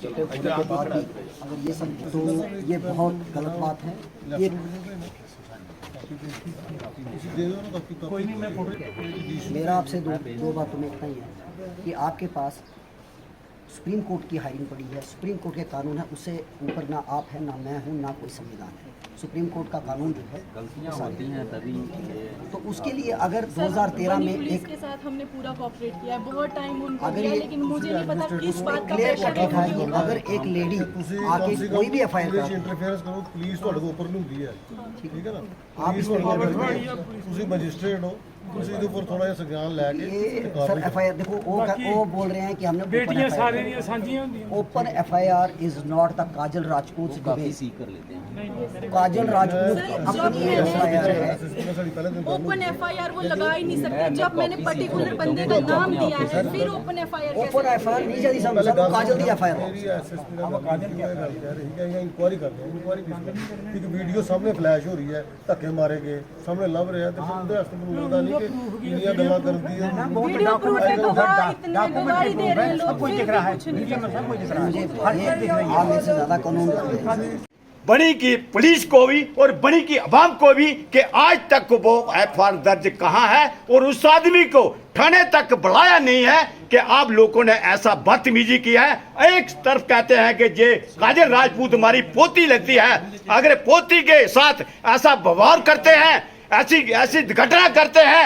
होने के बाद भी अगर ये सब, तो ये बहुत गलत बात है। ये मेरा आपसे दो बातों में इतना ही है कि आपके पास सुप्रीम कोर्ट की हायरिंग पड़ी है, सुप्रीम कोर्ट के कानून है, उससे ऊपर ना आप हैं, ना मैं हूँ, ना कोई संविधान है। सुप्रीम कोर्ट का कानून जो है, गलतियां होती हैं तभी, तो उसके लिए अगर 2013 में पुलिस के साथ हमने पूरा कोऑपरेट किया है, बहुत टाइम उनको अगर दिया, ये लेकिन मुझे नहीं पता किस बात का क्लियर प्रेशर लिखा है कि अगर एक लेडी आके कोई भी एफआईआर ਪੁਲਿਸ कर ਇੰਟਰਫੇਰੈਂਸ ਕਰੋ, ਪੁਲਿਸ ਤੁਹਾਡੇ ਤੋਂ ਉੱਪਰ ਨਹੀਂ ਹੁੰਦੀ ਹੈ, ਠੀਕ ਹੈ ਨਾ। आप इस तरीके से ਤੁਸੀਂ ਮੈਜਿਸਟ੍ਰੇਟ ਹੋ, ਤੁਸੀਂ ਇਹਦੇ ਉੱਪਰ ਥੋੜਾ ਜਿਹਾ ਸੰਗਿਆਨ ਲੈ ਕੇ ये सर एफआईआर देखो, वो बोल रहे हैं कि हमने बेटियां सारे दी सांझियां होंदियां। Open FIR is not the Kajal Rajput काफी सीख कर लेते हैं। काजल राजपूत की अपनी एफआईआर है। ਸਾਡੀ ਪਹਿਲੇ ਦਿਨ ओपन एफआईआर वो लगा ही नहीं सकते। जब मैंने पर्टिकुलर बंदे का नाम दिया है, फिर ओपन एफआईआर ओपन एफआईआर नहीं जल्दी समझ सकते, काजल की एफआईआर हो। ਮੇਰੀ ਐਸਐਸਪੀ ਦਾ ਕਾਜਲ ਕੀ ਗੱਲ ਕਹਿ ਰਹੀ ਹੈ, ਇਨਕੁਆਇਰੀ ਕਰਦੇ ਹਾਂ, ਇਨਕੁਆਇਰੀ ਕਿਸ ਇੱਕ ਵੀਡੀਓ ਸਾਹਮਣੇ ਫਲੈਸ਼ ਹੋ ਰਹੀ ਹੈ, ਧੱਕੇ ਮਾਰੇ ਗਏ, ਸਾਹਮਣੇ ਲੱਭ ਰਿਹਾ, ਤੇ ਫਿਰ ਉਹਦੇ ਵਾਸਤੇ ਮੈਨੂੰ ਲੱਗਦਾ ਨਹੀਂ ਕਿ ਇੰਨੀਆਂ ਗੱਲਾਂ ਕਰਦੀ ਹੈ। वीडियो प्रूफ है, गवाह इतने गवाही दे रहे हैं लोग, फिर भी कुछ नहीं कर रहे। मुझे आप मेरे से ज्यादा कानून बनी की पुलिस को भी और बनी की अवाम को भी कि आज तक वो एफआईआर दर्ज कहाँ है और उस आदमी को थाने तक बुलाया नहीं है कि आप लोगों ने ऐसा बदतमीजी की है। एक तरफ कहते हैं कि ये काजल राजपूत हमारी पोती लगती है, अगर पोती के साथ ऐसा व्यवहार करते हैं, ऐसी घटना करते हैं,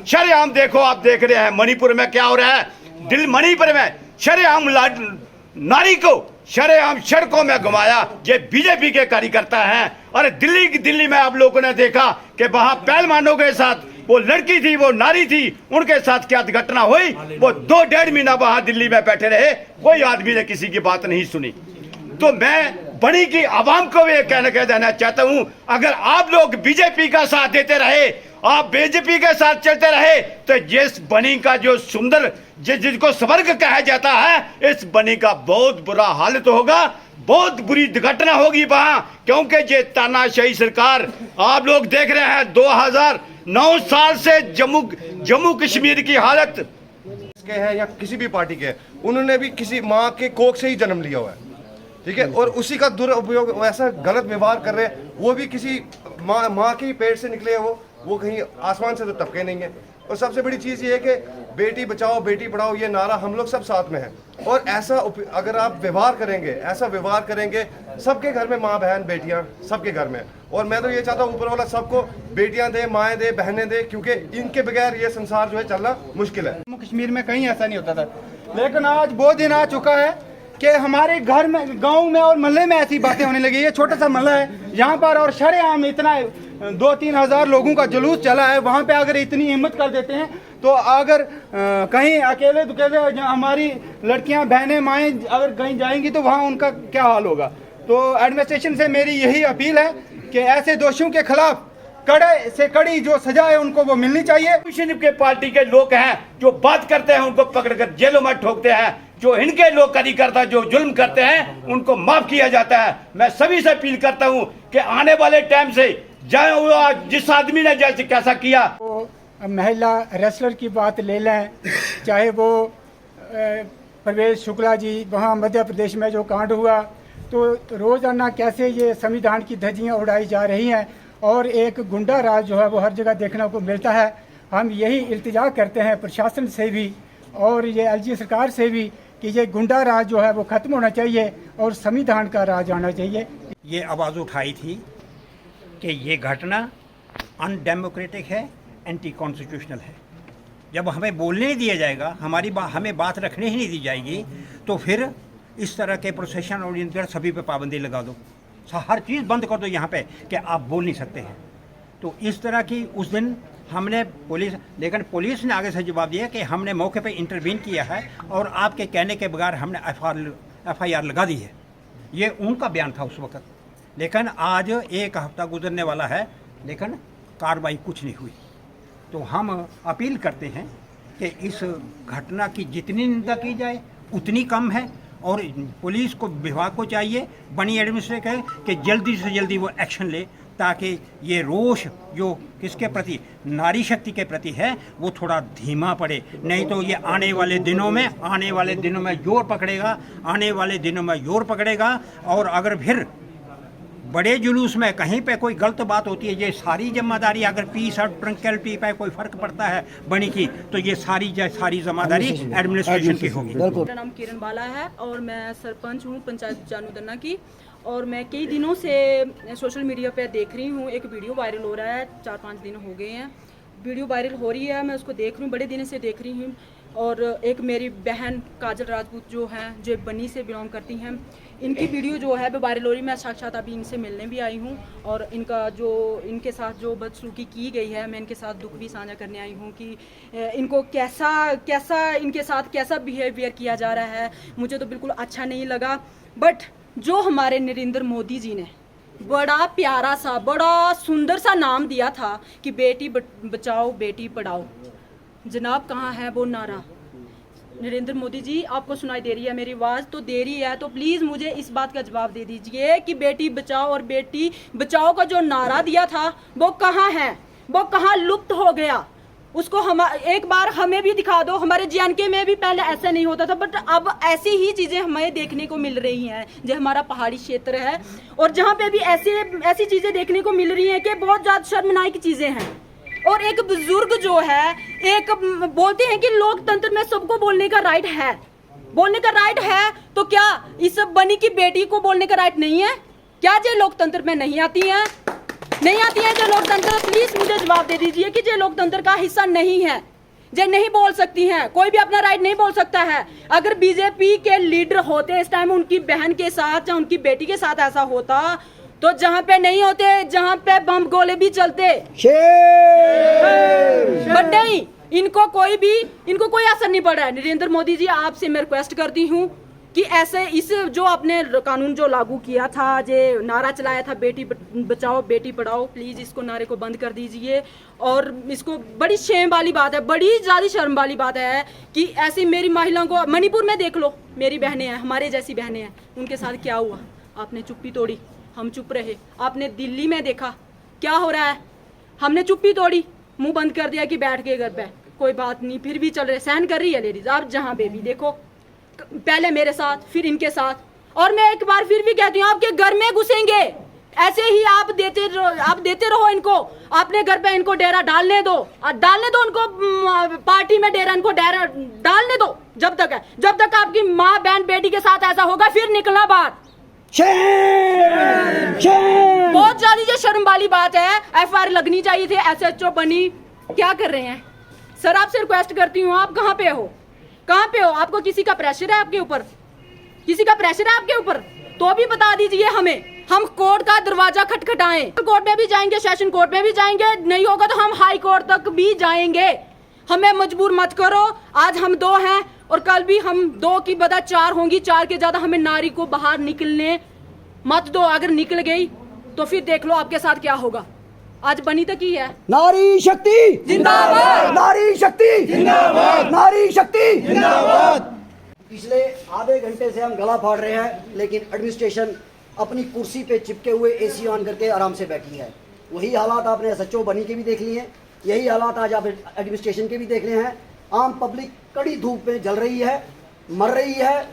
शरेआम देखो, आप देख रहे हैं मणिपुर में क्या हो रहा है। मणिपुर में शरेआम नारी को शरेआम सड़कों में घुमाया, ये बीजेपी के कार्यकर्ता हैं। और दिल्ली में आप लोगों ने देखा कि वहां पहलवानों के साथ वो लड़की थी, वो नारी थी, उनके साथ क्या घटना हुई। वो 2-1.5 महीना वहां दिल्ली में बैठे रहे, कोई आदमी ने किसी की बात नहीं सुनी। तो मैं बनी की आवाम को भी कहना देना चाहता हूं, अगर आप लोग बीजेपी का साथ देते रहे, आप बीजेपी के साथ चलते रहे, तो जिस बनी का जो सुंदर जिसको स्वर्ग कहा जाता है, इस बनी का बहुत बुरा हालत होगा, बहुत बुरी दुर्घटना होगी वहां। क्योंकि ये तानाशाही सरकार आप लोग देख रहे हैं, 2009 साल से जम्मू कश्मीर की हालत के है या किसी भी पार्टी के है, उन्होंने भी किसी माँ के कोख से ही जन्म लिया हुआ है, ठीक है, और उसी का दुरुपयोग, वैसा गलत व्यवहार कर रहे हैं। वो भी किसी माँ के ही पेट से निकले हैं, वो कहीं आसमान से तो टपके नहीं है। और सबसे बड़ी चीज़ ये है कि बेटी बचाओ बेटी पढ़ाओ, ये नारा हम लोग सब साथ में हैं। और ऐसा अगर आप व्यवहार करेंगे, ऐसा व्यवहार करेंगे, सबके घर में माँ बहन बेटियाँ सबके घर में। और मैं तो ये चाहता हूँ ऊपर वाला सबको बेटियाँ दे, माएँ दे, बहनें दे, क्योंकि इनके बगैर ये संसार जो है चलना मुश्किल है। जम्मू कश्मीर में कहीं ऐसा नहीं होता था, लेकिन आज वो दिन आ चुका है कि हमारे घर में, गांव में और मोहल्ले में ऐसी बातें होने लगी। ये छोटा सा मोहल्ला है यहाँ पर, और शरेआम इतना 2-3 हज़ार लोगों का जुलूस चला है। वहाँ पे अगर इतनी हिम्मत कर देते हैं, तो अगर कहीं अकेले हमारी लड़कियाँ बहनें माएँ अगर कहीं जाएंगी, तो वहाँ उनका क्या हाल होगा। तो एडमिनिस्ट्रेशन से मेरी यही अपील है कि ऐसे दोषियों के खिलाफ कड़े से कड़ी जो सजा है उनको वो मिलनी चाहिए। कम्युनिस्ट के पार्टी के लोग हैं जो बात करते हैं, उनको पकड़कर जेलों में ठोकते हैं। जो इनके लोग कार्यकर्ता जो जुल्म करते हैं, उनको माफ किया जाता है। मैं सभी से अपील करता हूं कि आने वाले टाइम से जिस आदमी ने जैसे कैसा किया, वो महिला रेसलर की बात ले लें, चाहे वो परवेज शुक्ला जी, वहाँ मध्य प्रदेश में जो कांड हुआ, तो रोज़ाना कैसे ये संविधान की धज्जियाँ उड़ाई जा रही हैं, और एक गुंडा राज जो है वो हर जगह देखने को मिलता है। हम यही इल्तिजा करते हैं प्रशासन से भी और ये एलजी सरकार से भी कि ये गुंडा राज जो है वो ख़त्म होना चाहिए और संविधान का राज आना चाहिए। ये आवाज़ उठाई थी कि ये घटना अनडेमोक्रेटिक है, एंटी कॉन्स्टिट्यूशनल है। जब हमें बोलने नहीं दिया जाएगा, हमें बात रखने ही नहीं दी जाएगी, तो फिर इस तरह के प्रोसेशन और इन पर सभी पे पाबंदी लगा दो, हर चीज़ बंद कर दो यहाँ पे कि आप बोल नहीं सकते हैं। तो इस तरह की उस दिन हमने लेकिन पुलिस ने आगे से जवाब दिया कि हमने मौके पे इंटरवीन किया है और आपके कहने के बगैर हमने एफआईआर लगा दी है। ये उनका बयान था उस वक्त। लेकिन आज 1 हफ्ता गुजरने वाला है, लेकिन कार्रवाई कुछ नहीं हुई। तो हम अपील करते हैं कि इस घटना की जितनी निंदा की जाए उतनी कम है, और पुलिस को, विभाग को चाहिए, बनी एडमिनिस्ट्रेशन कि जल्दी से जल्दी वो एक्शन ले, ताकि ये रोष जो किसके प्रति, नारी शक्ति के प्रति है, वो थोड़ा धीमा पड़े। नहीं तो ये आने वाले दिनों में जोर पकड़ेगा, आने वाले दिनों में जोर पकड़ेगा। और अगर फिर बड़े जुलूस में कहीं पे कोई गलत बात होती है, ये सारी जिम्मेदारी, अगर पीस और ट्रंक्विलिटी पे कोई फर्क पड़ता है बनी की, तो ये सारी जिम्मेदारी एडमिनिस्ट्रेशन की होगी। मेरा नाम किरण बाला है और मैं सरपंच हूँ पंचायत जानूदन्ना की। और मैं कई दिनों से सोशल मीडिया पे देख रही हूँ, एक वीडियो वायरल हो रहा है, 4-5 दिन हो गए हैं वीडियो वायरल हो रही है, मैं उसको देख रही हूँ, बड़े दिन से देख रही हूँ। और एक मेरी बहन काजल राजपूत जो हैं, जो बनी से बिलोंग करती हैं, इनकी वीडियो जो है वो वायरल हो रही है। मैं साक्षात अभी इनसे मिलने भी आई हूँ और इनके साथ जो बदसलूकी की गई है, मैं इनके साथ दुख भी साझा करने आई हूँ कि इनको इनके साथ कैसा बिहेवियर किया जा रहा है, मुझे तो बिल्कुल अच्छा नहीं लगा। बट जो हमारे नरेंद्र मोदी जी ने बड़ा प्यारा सा, बड़ा सुंदर सा नाम दिया था कि बेटी बचाओ बेटी पढ़ाओ, जनाब कहाँ है वो नारा? नरेंद्र मोदी जी, आपको सुनाई दे रही है मेरी आवाज़? तो दे रही है तो प्लीज़ मुझे इस बात का जवाब दे दीजिए कि बेटी बचाओ और बेटी बचाओ का जो नारा दिया था वो कहाँ है, वो कहाँ लुप्त हो गया? उसको हम एक बार हमें भी दिखा दो। हमारे JNK में भी पहले ऐसा नहीं होता था, बट अब ऐसी ही चीज़ें हमें देखने को मिल रही हैं। जो हमारा पहाड़ी क्षेत्र है और जहाँ पे भी ऐसी चीज़ें देखने को मिल रही हैं कि बहुत ज़्यादा शर्मनाक चीज़ें हैं। और एक बुजुर्ग जो है, एक बोलते हैं कि लोकतंत्र में सबको बोलने का राइट है, बोलने का राइट है, तो क्या इस बनी की बेटी को बोलने का राइट नहीं है? क्या जे लोकतंत्र में नहीं आती है जो लोकतंत्र? प्लीज मुझे जवाब दे दीजिए कि जे लोकतंत्र का हिस्सा नहीं है, जे नहीं बोल सकती हैं, कोई भी अपना राइट नहीं बोल सकता है। अगर बीजेपी के लीडर होते इस टाइम, उनकी बहन के साथ या उनकी बेटी के साथ ऐसा होता, तो जहां पे नहीं होते, जहां पे बम गोले भी चलते, बट नहीं, इनको कोई असर नहीं पड़ रहा है। नरेंद्र मोदी जी, आपसे मैं रिक्वेस्ट करती हूँ कि ऐसे इस जो आपने कानून जो लागू किया था, जो नारा चलाया था बेटी बचाओ बेटी पढ़ाओ, प्लीज इसको नारे को बंद कर दीजिए। और इसको बड़ी शेम वाली बात है, बड़ी ज्यादा शर्म वाली बात है कि ऐसी मेरी महिलाओं को, मणिपुर में देख लो, मेरी बहनें हैं, हमारे जैसी बहनें हैं, उनके साथ क्या हुआ? आपने चुप्पी तोड़ी, हम चुप रहे। आपने दिल्ली में देखा क्या हो रहा है, हमने चुप्पी तोड़ी, मुंह बंद कर दिया कि बैठ के घर पे कोई बात नहीं, फिर भी चल रहे, सहन कर रही है लेडीज। आप जहाँ पे भी देखो, पहले मेरे साथ, फिर इनके साथ, और मैं एक बार फिर भी कहती हूँ, आपके घर में घुसेंगे, ऐसे ही आप देते रहो इनको, अपने घर पे इनको डेरा डालने दो उनको, पार्टी में डेरा डालने दो, जब तक आपकी माँ बहन बेटी के साथ ऐसा होगा, फिर निकलना बाहर। बहुत ज्यादा ये शर्म वाली बात है। FIR लगनी चाहिए थी। SHO बनी क्या कर रहे हैं सर? आपसे रिक्वेस्ट करती हूँ, आप कहाँ पे हो? आपको किसी का प्रेशर है आपके ऊपर? तो भी बता दीजिए हमें, हम कोर्ट का दरवाजा खटखटाएं, कोर्ट में भी जाएंगे, सेशन कोर्ट में भी जाएंगे, नहीं होगा तो हम हाई कोर्ट तक भी जाएंगे। हमें मजबूर मत करो। आज हम 2 हैं और कल भी हम 2 की बजाय 4 होंगी, 4 के ज्यादा हमें नारी को बाहर निकलने मत दो। अगर निकल गई तो फिर देख लो आपके साथ क्या होगा। आज बनी तक ही है। नारी शक्ति जिंदाबाद, नारी शक्ति जिंदाबाद, नारी शक्ति जिंदाबाद। पिछले आधे घंटे से हम गला फाड़ रहे हैं, लेकिन एडमिनिस्ट्रेशन अपनी कुर्सी पे चिपके हुए AC ऑन करके आराम से बैठी है। वही हालात आपने SHO बनी के भी देख लिए हैं, यही हालात आज आप एडमिनिस्ट्रेशन के भी देख रहे हैं। आम पब्लिक कड़ी धूप में जल रही है, मर रही है,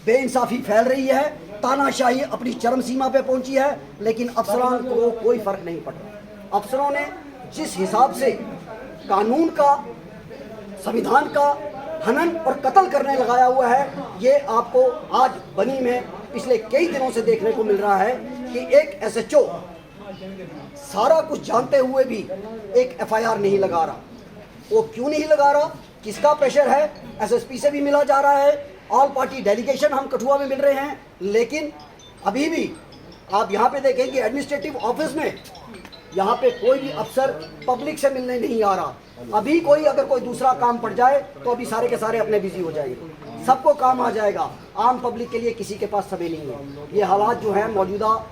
बेइंसाफी फैल रही है, तानाशाही अपनी चरम सीमा पे पहुंची है, लेकिन अफसरान को कोई फर्क नहीं पड़ रहा। अफसरों ने जिस हिसाब से कानून का, संविधान का हनन और कत्ल करने लगाया हुआ है, ये आपको आज बनी में पिछले कई दिनों से देखने को मिल रहा है कि एक SHO सारा कुछ जानते हुए भी एक FIR नहीं लगा रहा। वो क्यों नहीं लगा रहा? किसका प्रेशर है? SSP से भी मिला जा रहा है, ऑल पार्टी डेलीगेशन हम कठुआ में मिल रहे हैं, लेकिन अभी भी आप यहाँ पे देखें कि एडमिनिस्ट्रेटिव ऑफिस में यहाँ पे कोई भी अफसर पब्लिक से मिलने नहीं आ रहा। अभी अगर कोई दूसरा काम पड़ जाए तो अभी सारे के सारे अपने बिजी हो जाएंगे, सबको काम आ जाएगा, आम पब्लिक के लिए किसी के पास समय नहीं है। ये हालात जो है मौजूदा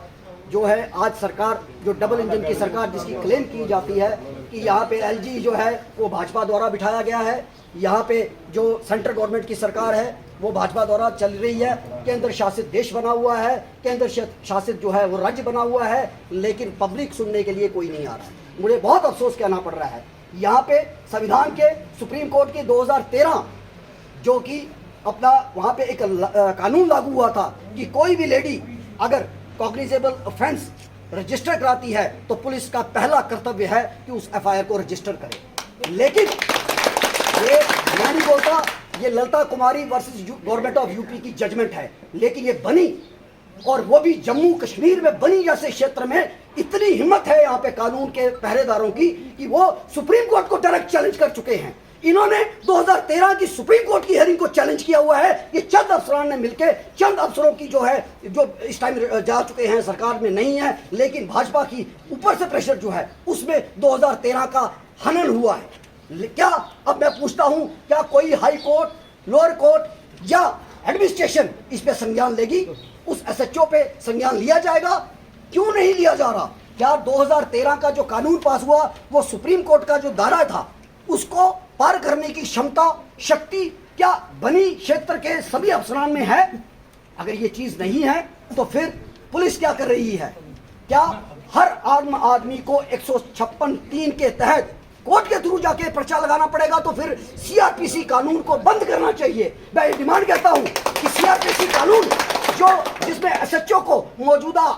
जो है, आज सरकार जो डबल इंजन की सरकार जिसकी क्लेम की जाती है कि यहाँ पे LG जो है वो भाजपा द्वारा बिठाया गया है, यहाँ पे जो सेंट्रल गवर्नमेंट की सरकार है वो भाजपा द्वारा चल रही है। केंद्र शासित देश बना हुआ है, केंद्र शासित जो है वो राज्य बना हुआ है, लेकिन पब्लिक सुनने के लिए कोई नहीं आ रहा है। मुझे बहुत अफसोस कहना पड़ रहा है, यहाँ पे संविधान के सुप्रीम कोर्ट की 2013 जो कि अपना वहाँ पे एक कानून लागू हुआ था कि कोई भी लेडी अगर कॉग्निजेबल ऑफेंस रजिस्टर कराती है तो पुलिस का पहला कर्तव्य है कि उस एफआईआर को रजिस्टर करे। लेकिन ये मैं नहीं बोलता, ये ललिता कुमारी वर्सेस गवर्नमेंट ऑफ यूपी की जजमेंट है, लेकिन ये बनी और वो भी जम्मू कश्मीर में बनी जैसे क्षेत्र में इतनी हिम्मत है यहाँ पे कानून के पहरेदारों की कि वो सुप्रीम कोर्ट को डायरेक्ट चैलेंज कर चुके हैं। इन्होंने 2013 की सुप्रीम कोर्ट की हियरिंग को चैलेंज किया हुआ है। ये चंद अफसरान ने मिलकर, चंद अफसरों की जो है जो इस टाइम जा चुके हैं, सरकार में नहीं है, लेकिन भाजपा की ऊपर से प्रेशर जो है उसमें 2013 का हनन हुआ है। क्या अब मैं पूछता हूं, क्या कोई हाई कोर्ट, लोअर कोर्ट या एडमिनिस्ट्रेशन इस पे संज्ञान लेगी? उस एसएचओ पे संज्ञान लिया जाएगा? क्यों नहीं लिया जा रहा? क्या 2013 का जो कानून पास हुआ वो सुप्रीम कोर्ट का जो दायरा था उसको पार करने की क्षमता, शक्ति क्या बनी क्षेत्र के सभी अफसरान में है? अगर ये चीज नहीं है तो फिर पुलिस क्या कर रही है? क्या हर आम आदमी को 156(3) के तहत कोर्ट के थ्रू जाके पर्चा लगाना पड़ेगा? तो फिर सीआरपीसी कानून को बंद करना चाहिए। मैं ये डिमांड करता हूं कि सीआरपीसी कानून जो जिसमें एसएचओ को मौजूदा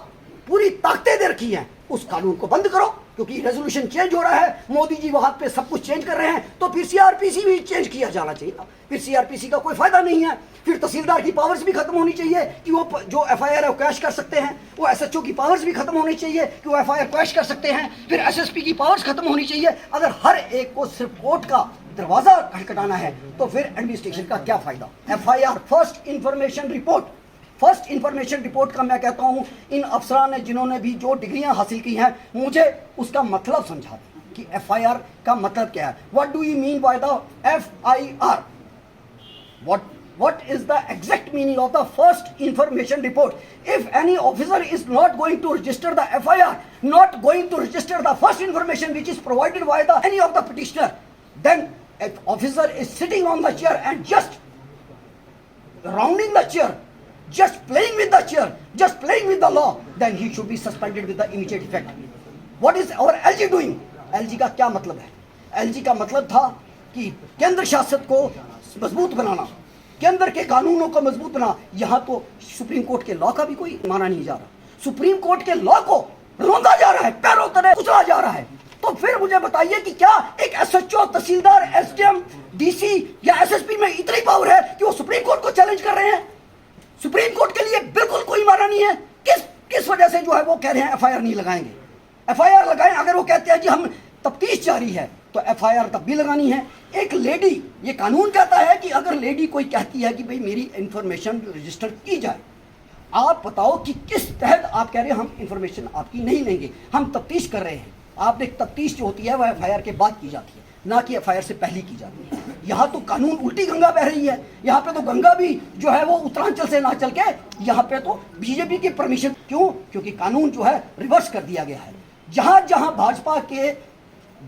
पूरी ताकतें दे रखी हैं उस कानून को बंद करो, क्योंकि रेजोल्यूशन चेंज हो रहा है, मोदी जी वहां पे सब कुछ चेंज कर रहे हैं, तो फिर सीआरपीसी भी चेंज किया जाना चाहिए। फिर सीआरपीसी का कोई फायदा नहीं है। फिर तहसीलदार की पावर्स भी खत्म होनी चाहिए कि वो जो एफआईआर है वो कैश कर सकते हैं। वो एसएचओ की पावर्स भी खत्म होनी चाहिए कि वो एफआईआर कैश कर सकते हैं। फिर एसएसपी की पावर्स खत्म होनी चाहिए। अगर हर एक को सिर्फ कोर्ट का दरवाजा खटखटाना है तो फिर एडमिनिस्ट्रेशन का क्या फायदा? FIR first information report, first information report का मैं कहता हूं इन अफसरान ने जिन्होंने भी जो डिग्रियां हासिल की हैं मुझे उसका मतलब समझा दें कि एफआईआर का मतलब क्या है। What do you mean by the FIR? What is the exact meaning of the first information report? If any officer is not going to register the FIR, not going to register the first information which is provided by any of the petitioner, then an officer is sitting on the chair and just rounding the chair, just playing with the chair, just playing with the law, then he should be suspended with the immediate effect. What is our LG doing? LG का क्या मतलब है? LG का मतलब था कि केंद्र शासित को मजबूत बनाना, केंद्र के कानूनों को मजबूत बना। यहां तो सुप्रीम कोर्ट के लॉ का भी कोई माना नहीं जा रहा। सुप्रीम कोर्ट के लॉ को रोंदा जा रहा है, पैरों तले कुचला जा रहा है। तो फिर मुझे बताइए कि क्या एक एसएचओ, तहसीलदार, एसडीएम, डीसी या एसएसपी में इतनी पावर है कि वो सुप्रीम कोर्ट को चैलेंज कर रहे हैं? सुप्रीम कोर्ट के लिए बिल्कुल कोई माना नहीं है। किस वजह से जो है वो कह रहे हैं एफआईआर नहीं लगाएंगे? एफआईआर लगाएं। अगर वो कहते हैं जी हम तफ्तीश जारी है तो एफआईआर तब भी लगानी है। एक लेडी, ये कानून कहता है कि अगर लेडी कोई कहती है कि भाई मेरी इंफॉर्मेशन रजिस्टर की जाए, आप बताओ कि किस तहत आप कह रहे हैं हम इंफॉर्मेशन आपकी नहीं लेंगे, हम तफ्तीश कर रहे हैं। आपने तफ्तीश जो होती है वह एफआईआर के बाद की जाती है, ना कि एफआईआर से पहले की जाती है। यहाँ तो कानून उल्टी गंगा बह रही है। यहाँ पे तो गंगा भी जो है वो उत्तरांचल से ना चल के यहाँ पे तो बीजेपी की परमिशन। क्यों? क्योंकि कानून जो है रिवर्स कर दिया गया है। जहां जहां भाजपा के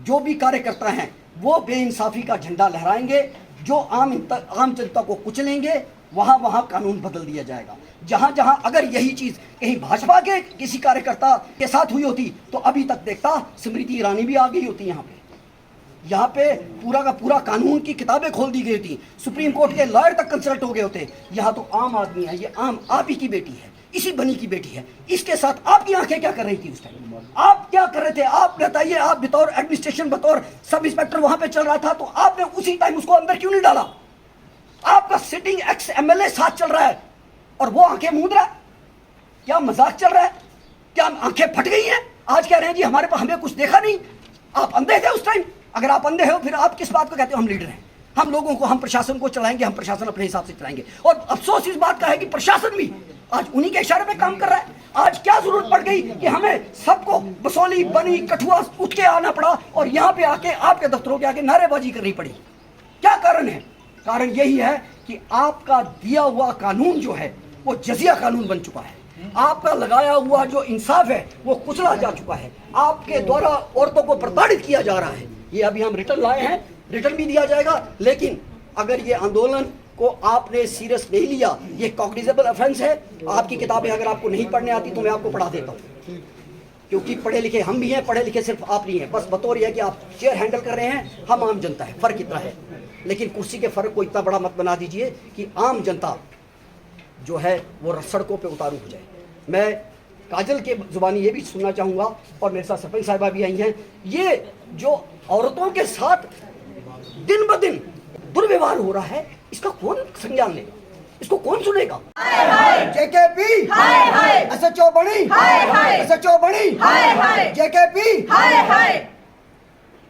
जो भी कार्यकर्ता हैं वो बेइंसाफी का झंडा लहराएंगे, जो आम जनता को कुचलेंगे, वहां वहां कानून बदल दिया जाएगा। जहां जहां अगर यही चीज कहीं भाजपा के किसी कार्यकर्ता के साथ हुई होती तो अभी तक देखता स्मृति ईरानी भी आ गई होती। यहाँ पे पूरा का पूरा कानून की किताबें खोल दी गई थी, सुप्रीम कोर्ट के लॉयर तक कंसल्ट हो गए होते। यहाँ तो आम आदमी है, ये आम आप ही की बेटी है, इसी बनी की बेटी है। इसके साथ आपकी आंखें क्या कर रही थी उस टाइम? आप क्या कर रहे थे? आप बताइए। आप बतौर एडमिनिस्ट्रेशन, बतौर सब इंस्पेक्टर वहां पे चल रहा था, तो आपने उसी टाइम उसको अंदर क्यों नहीं डाला? आपका सिटिंग एक्स एमएलए साथ चल रहा है और वो आंखें मूंद रहा है। क्या मजाक चल रहा है? क्या आंखें फट गई हैं? आज कह रहे हैं जी हमारे पास, हमें कुछ देखा नहीं। आप अंधे थे उस टाइम। अगर आप अंधे हो फिर आप किस बात को कहते हो हम लीडर हैं, हम लोगों को, हम प्रशासन को चलाएंगे, हम प्रशासन अपने हिसाब से चलाएंगे। और अफसोस इस बात का है कि प्रशासन भी आज उन्हीं के इशारे पे काम कर रहा है। आज क्या जरूरत पड़ गई कि हमें सबको बसौली, बनी, कठुआ उठ के आना पड़ा और यहाँ पे आके आपके दफ्तरों के आके नारेबाजी करनी पड़ी? क्या कारण है? कारण यही है कि आपका दिया हुआ कानून जो है वो जजिया कानून बन चुका है। आपका लगाया हुआ जो इंसाफ है वो कुचला जा चुका है। आपके द्वारा औरतों को प्रताड़ित किया जा रहा है। ये अभी हम रिटर्न लाए हैं, रिटर्न भी दिया जाएगा। लेकिन अगर ये आंदोलन को आपने सीरियस नहीं लिया, ये कॉग्निजेबल ऑफेंस है। आपकी किताबें अगर आपको नहीं पढ़ने आती तो मैं आपको पढ़ा देता हूँ, क्योंकि पढ़े लिखे हम भी हैं, पढ़े लिखे सिर्फ आप नहीं हैं। बस बतौर यह कि आप चेयर हैंडल कर रहे हैं, हम आम जनता है, फ़र्क इतना है। लेकिन कुर्सी के फ़र्क को इतना बड़ा मत बना दीजिए कि आम जनता जो है वो सड़कों पे उतारू हो जाए। मैं काजल के ज़ुबानी ये भी सुनना चाहूँगा, और मेरे साथ सरपंच साहिबा भी आई हैं, ये जो औरतों के साथ दिन ब दिन दुर्व्यवहार हो रहा है, इसका कौन संज्ञान लेगा, इसको कौन सुनेगा? जेकेपी एसएचओ बनी, एसएचओ बनी, जेकेपी।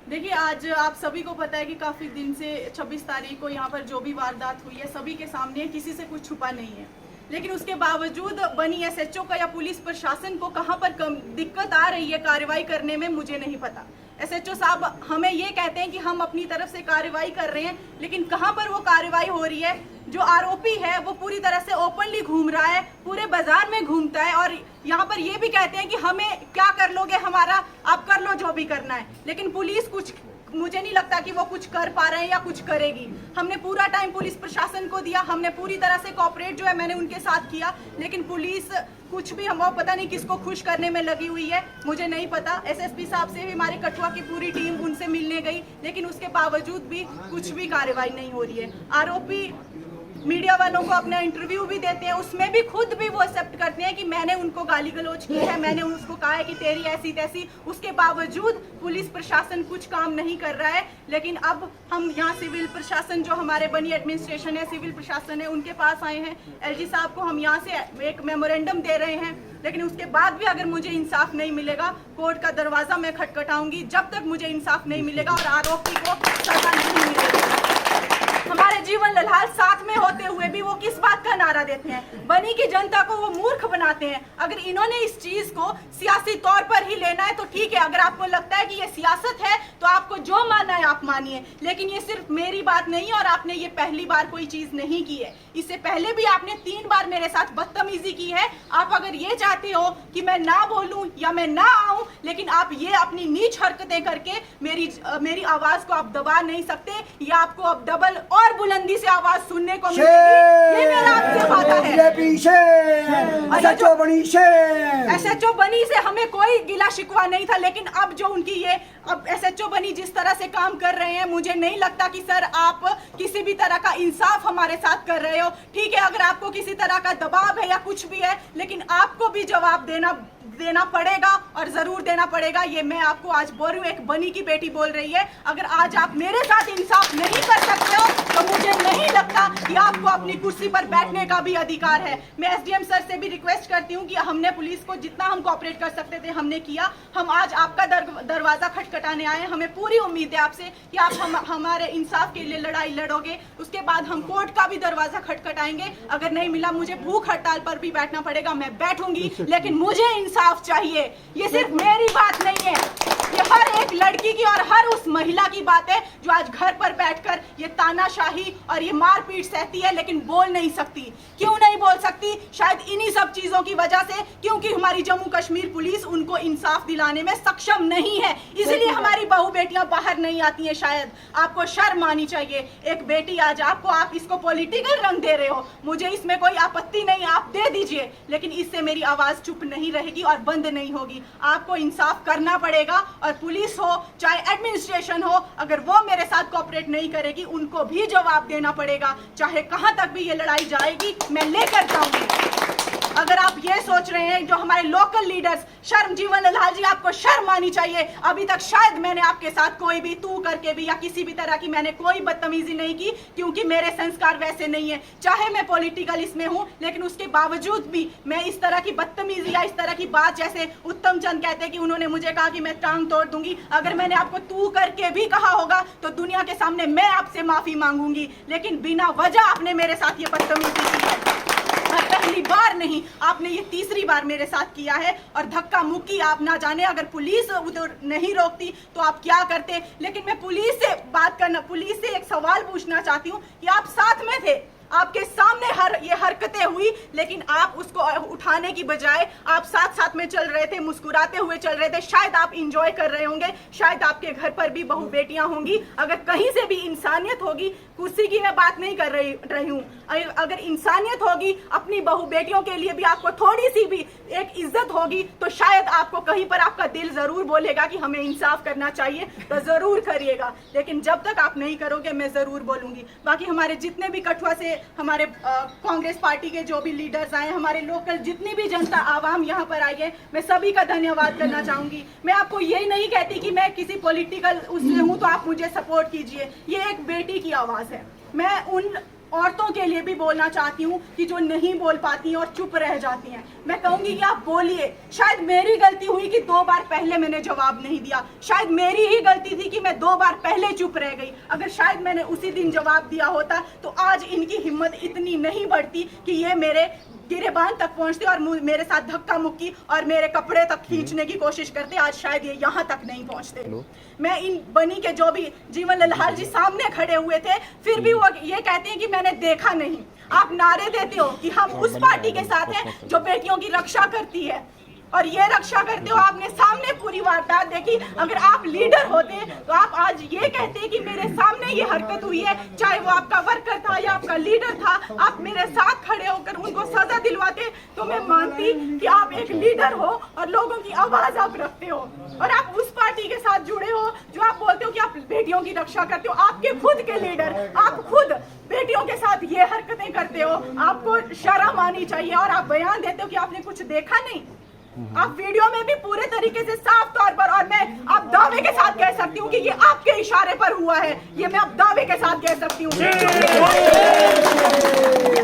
देखिए, आज आप सभी को पता है कि काफ़ी दिन से 26 तारीख को यहाँ पर जो भी वारदात हुई है सभी के सामने है, किसी से कुछ छुपा नहीं है। लेकिन उसके बावजूद बनी एसएचओ का या पुलिस प्रशासन को कहाँ पर दिक्कत आ रही है कार्रवाई करने में, मुझे नहीं पता। एसएचओ साहब हमें ये कहते हैं कि हम अपनी तरफ से कार्रवाई कर रहे हैं, लेकिन कहाँ पर वो कार्रवाई हो रही है? जो आरोपी है वो पूरी तरह से ओपनली घूम रहा है, पूरे बाजार में घूमता है, और यहाँ पर ये भी कहते हैं कि हमें क्या कर लोगे, हमारा आप कर लो जो भी करना है। लेकिन पुलिस कुछ, मुझे नहीं लगता कि वो कुछ कर पा रहे हैं या कुछ करेगी। हमने पूरा टाइम पुलिस प्रशासन को दिया, हमने पूरी तरह से कोऑपरेट जो है मैंने उनके साथ किया, लेकिन पुलिस कुछ भी, हम पता नहीं किसको खुश करने में लगी हुई है, मुझे नहीं पता। एसएसपी साहब से भी हमारे कठुआ की पूरी टीम उनसे मिलने गई, लेकिन उसके बावजूद भी कुछ भी कार्रवाई नहीं हो रही है। आरोपी मीडिया वालों को अपना इंटरव्यू भी देते हैं, उसमें भी खुद भी वो एक्सेप्ट करते हैं कि मैंने उनको गाली गलौज की है, मैंने उसको कहा है कि तेरी ऐसी तैसी। उसके बावजूद पुलिस प्रशासन कुछ काम नहीं कर रहा है। लेकिन अब हम यहाँ सिविल प्रशासन, जो हमारे बनी एडमिनिस्ट्रेशन है, सिविल प्रशासन है, उनके पास आए हैं। एलजी साहब को हम यहाँ से एक मेमोरेंडम दे रहे हैं, लेकिन उसके बाद भी अगर मुझे इंसाफ नहीं मिलेगा, कोर्ट का दरवाजा मैं खटखटाऊंगी जब तक मुझे इंसाफ नहीं मिलेगा और आरोपी को सजा नहीं मिलेगी। हमारे जीवन लल्हाल साथ में होते हुए भी वो किस बात का नारा देते हैं? बनी की जनता को वो मूर्ख बनाते हैं। अगर इन्होंने इस चीज को सियासी तौर पर ही लेना है तो ठीक है, अगर आपको लगता है कि ये सियासत है तो आपको जो मानना है आप मानिए, लेकिन ये सिर्फ मेरी बात नहीं है और आपने ये पहली बार कोई चीज नहीं की है। इससे पहले भी आपने 3 बार मेरे साथ बदतमीजी की है। आप अगर ये चाहते हो कि मैं ना बोलूं या मैं ना आऊं, लेकिन आप ये अपनी नीच हरकतें करके मेरी आवाज को आप दबा नहीं सकते, या आपको अब डबल और बुलंदी से आवाज सुनने को मिलेगी। ये मेरा आपसे वादा है। एसएचओ बनी से हमें कोई गिला शिकवा नहीं था, लेकिन अब जो उनकी ये, अब एसएचओ बनी जिस तरह से काम कर रहे हैं, मुझे नहीं लगता कि सर आप किसी भी तरह का इंसाफ हमारे साथ कर रहे हो। ठीक है, अगर आपको किसी तरह का दबाव है या कुछ भी है, लेकिन आपको भी जवाब देना पड़ेगा और जरूर देना पड़ेगा। ये मैं आपको आज बोल रही हूँ, एक बनी की बेटी बोल रही है। अगर आज आप मेरे साथ इंसाफ नहीं कर सकते हो तो मुझे नहीं लगता कि आपको अपनी कुर्सी पर बैठने का भी अधिकार है। मैं एसडीएम सर से भी रिक्वेस्ट करती हूँ कि हमने पुलिस को जितना हम कोऑपरेट कर सकते थे हमने किया। हम आज आपका दरवाजा खटखटाने आए हैं। हमें पूरी उम्मीद है आपसे कि आप हमारे इंसाफ के लिए लड़ाई लड़ोगे। उसके बाद हम कोर्ट का भी दरवाजा खटखटाएंगे। अगर नहीं मिला, मुझे भूख हड़ताल पर भी बैठना पड़ेगा, मैं बैठूंगी, लेकिन मुझे इंसाफ चाहिए। ये सिर्फ मेरी बात नहीं है, ये हर एक लड़की की और हर उस महिला की बात है जो आज घर पर बैठकर ये तानाशाही और ये मारपीट सहती है, लेकिन बोल नहीं सकती। क्यों नहीं बोल सकती? शायद इन्हीं सब चीजों की वजह से, क्योंकि हमारी जम्मू कश्मीर पुलिस उनको इंसाफ दिलाने में सक्षम नहीं है, इसलिए हमारी बहू बेटियां बाहर नहीं आती हैं। शायद आपको शर्म आनी चाहिए। एक बेटी आज आपको, आप इसको पॉलिटिकल रंग दे रहे हो, मुझे इसमें कोई आपत्ति नहीं, आप दे दीजिए, लेकिन इससे मेरी आवाज चुप नहीं रहेगी और बंद नहीं होगी। आपको इंसाफ करना पड़ेगा, और पुलिस हो चाहे एडमिनिस्ट्रेशन हो, अगर वो मेरे साथ कोऑपरेट नहीं करेगी, उनको भी जवाब देना पड़ेगा। चाहे कहां तक भी ये लड़ाई जाएगी, मैं लेकर जाऊंगी। अगर आप ये सोच रहे हैं, जो हमारे लोकल लीडर्स, शर्म, जीवन लाल जी, आपको शर्म आनी चाहिए। अभी तक शायद मैंने आपके साथ कोई भी तू करके भी या किसी भी तरह की मैंने कोई बदतमीजी नहीं की, क्योंकि मेरे संस्कार वैसे नहीं है। चाहे मैं पॉलिटिकल इसमें हूं, लेकिन उसके बावजूद भी मैं इस तरह की बदतमीजी या इस तरह की बात, जैसे उत्तम चंद कहते हैं कि उन्होंने मुझे कहा कि मैं टांग तोड़ दूंगी, अगर मैंने आपको तू करके भी कहा होगा तो दुनिया के सामने मैं आपसे माफी मांगूंगी, लेकिन बिना वजह आपने मेरे साथ ये बदतमीजी की है। पहली बार नहीं, आपने ये तीसरी बार मेरे साथ किया है, और धक्का मुक्की आप ना जाने, अगर पुलिस उधर नहीं रोकती तो आप क्या करते। लेकिन मैं पुलिस से बात करना, पुलिस से एक सवाल पूछना चाहती हूँ कि आप साथ में थे, आपके सामने ये हरकतें हुई, लेकिन आप उसको उठाने की बजाय आप साथ साथ में चल रहे थे, मुस्कुराते हुए चल रहे थे। शायद आप इंजॉय कर रहे होंगे, शायद आपके घर पर भी बहू बेटियां होंगी। अगर कहीं से भी इंसानियत होगी, कुर्सी की मैं बात नहीं कर रही हूँ, अगर इंसानियत होगी, अपनी बहू बेटियों के लिए भी आपको थोड़ी सी भी एक इज्जत होगी, तो शायद आपको कहीं पर आपका दिल जरूर बोलेगा कि हमें इंसाफ करना चाहिए, तो जरूर करिएगा। लेकिन जब तक आप नहीं करोगे, मैं जरूर बोलूंगी। बाकी हमारे जितने भी कठुआ से हमारे कांग्रेस पार्टी के जो भी लीडर्स आए, हमारे लोकल जितनी भी जनता आवाम यहाँ पर आई है, मैं सभी का धन्यवाद करना चाहूंगी। मैं आपको ये नहीं कहती कि मैं किसी पॉलिटिकल उससे हूँ तो आप मुझे सपोर्ट कीजिए, ये एक बेटी की आवाज है। मैं उन औरतों के लिए भी बोलना चाहती हूँ कि जो नहीं बोल पाती हैं और चुप रह जाती हैं, मैं कहूंगी कि आप बोलिए। शायद मेरी गलती हुई कि 2 बार पहले मैंने जवाब नहीं दिया, शायद मेरी ही गलती थी कि मैं 2 बार पहले चुप रह गई। अगर शायद मैंने उसी दिन जवाब दिया होता तो आज इनकी हिम्मत इतनी नहीं बढ़ती कि ये मेरे गिरेबान तक पहुंचते और मेरे साथ धक्का मुक्की और मेरे कपड़े तक खींचने की कोशिश करते। आज शायद ये यहाँ तक नहीं पहुंचते। मैं इन बनी के जो भी जीवन लाल जी सामने खड़े हुए थे, फिर भी वो ये कहते हैं कि मैंने देखा नहीं। आप नारे देते हो कि हम उस पार्टी के साथ हैं जो बेटियों की रक्षा करती है, और ये रक्षा करते हो। आपने सामने पूरी वारदात देखी। अगर आप लीडर होते तो आप आज ये कहते कि मेरे सामने ये हरकत हुई है, चाहे वो आपका वर्कर था या आपका लीडर था, आप मेरे साथ खड़े होकर उनको सजा दिलवाते, तो मैं मानती कि आप एक लीडर हो और लोगों की आवाज आप रखते हो। और आप उस पार्टी के साथ जुड़े हो जो आप बोलते हो कि आप बेटियों की रक्षा करते हो। आपके खुद के लीडर, आप खुद बेटियों के साथ ये हरकतें करते हो। आपको शर्म आनी चाहिए। और आप बयान देते हो कि आपने कुछ देखा नहीं। आप वीडियो में भी पूरे तरीके से साफ तौर पर, और मैं आप दावे के साथ कह सकती हूँ कि ये आपके इशारे पर हुआ है। ये मैं आप दावे के साथ कह सकती हूँ,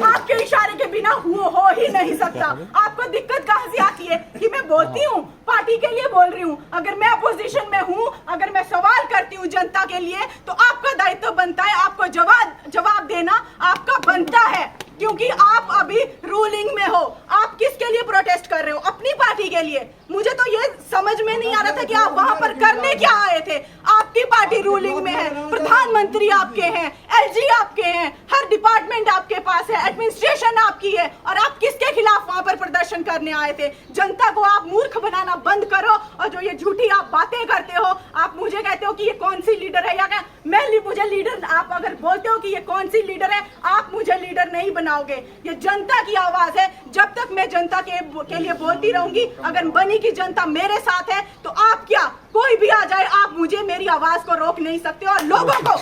आपके इशारे के बिना हो ही नहीं सकता। आपको दिक्कत कहाँ से आती है कि मैं बोलती हूँ, पार्टी के लिए बोल रही हूँ। अगर मैं अपोजिशन में हूँ, अगर मैं सवाल करती हूँ जनता के लिए, तो आपका दायित्व बनता है, आपको जवाब देना आपका बनता है, क्योंकि आप अभी रूलिंग में हो। आप किसके लिए प्रोटेस्ट कर रहे हो? अपनी पार्टी के लिए। मुझे तो ये समझ में नहीं आ रहा था कि आप वहां पर करने क्या आए थे। आपकी पार्टी रूलिंग में है, प्रधानमंत्री आपके हैं, एलजी आपके हैं, हर डिपार्टमेंट आपके पास है, एडमिनिस्ट्रेशन आपकी है, और आप किसके खिलाफ वहां पर प्रदर्शन करने आए थे? जनता को आप मूर्ख बनाना बंद करो। और जो ये झूठी आप बातें करते हो, आप मुझे कहते हो कि ये कौन सी लीडर है या क्या? मुझे लीडर, आप अगर बोलते हो कि ये कौन सी लीडर है, आप मुझे लीडर नहीं बनाओगे। ये जनता की आवाज है। जब तक मैं जनता के लिए बोलती रहूंगी, अगर बनी की जनता मेरे साथ है, तो आप क्या, कोई भी आ जाए, आप मुझे मेरी आवाज को रोक नहीं सकते और लोगों को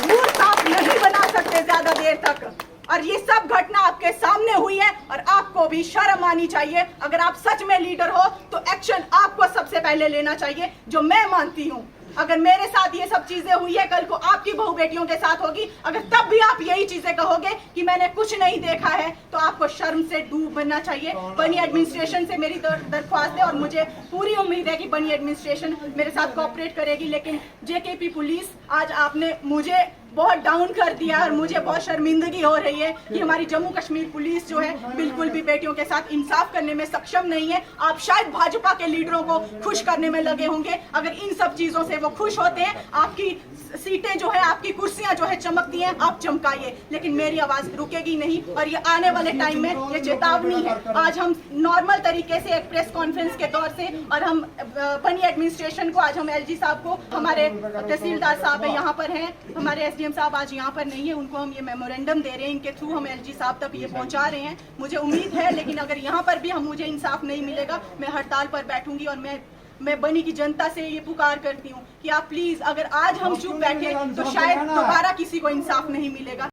मूर्ख आप नहीं बना सकते ज्यादा देर तक। और ये सब घटना आपके सामने हुई है और आपको भी शर्म आनी चाहिए। अगर आप सच में लीडर हो तो एक्शन आपको सबसे पहले लेना चाहिए, जो मैं मानती हूँ। अगर मेरे साथ ये सब चीजें हुई है, कल को आपकी बहू बेटियों के साथ होगी, अगर तब भी आप यही चीजें कहोगे कि मैंने कुछ नहीं देखा है, तो आपको शर्म से डूब बनना चाहिए। बनी एडमिनिस्ट्रेशन से मेरी दरख्वास्त है और मुझे पूरी उम्मीद है कि बनी एडमिनिस्ट्रेशन मेरे साथ कोऑपरेट करेगी। लेकिन जेकेपी पुलिस, आज आपने मुझे बहुत डाउन कर दिया और मुझे बहुत शर्मिंदगी हो रही है कि हमारी जम्मू कश्मीर पुलिस जो है बिल्कुल भी बेटियों के साथ इंसाफ करने में सक्षम नहीं है। आप शायद भाजपा के लीडरों को खुश करने में लगे होंगे। अगर इन सब चीजों से वो खुश होते हैं, आपकी सीटें जो है, आपकी कुर्सियां जो है चमकती हैं, आप चमकाइए, लेकिन मेरी आवाज रुकेगी नहीं। और ये आने वाले टाइम में ये चेतावनी है। आज हम नॉर्मल तरीके से एक प्रेस कॉन्फ्रेंस के तौर से, और हम बनी एडमिनिस्ट्रेशन को, आज हम एलजी साहब को, हमारे तहसीलदार साहब है यहाँ पर हैं, हमारे एसडीएम साहब आज यहाँ पर नहीं है, उनको हम ये मेमोरेंडम दे रहे हैं, इनके थ्रू हम एलजी साहब तक ये पहुँचा रहे हैं। मुझे उम्मीद है, लेकिन अगर यहाँ पर भी मुझे इंसाफ नहीं मिलेगा, मैं हड़ताल पर बैठूंगी। और मैं बनी की जनता से ये पुकार करती हूँ कि आप प्लीज, अगर आज हम चुप बैठे तो शायद दोबारा किसी को इंसाफ नहीं मिलेगा।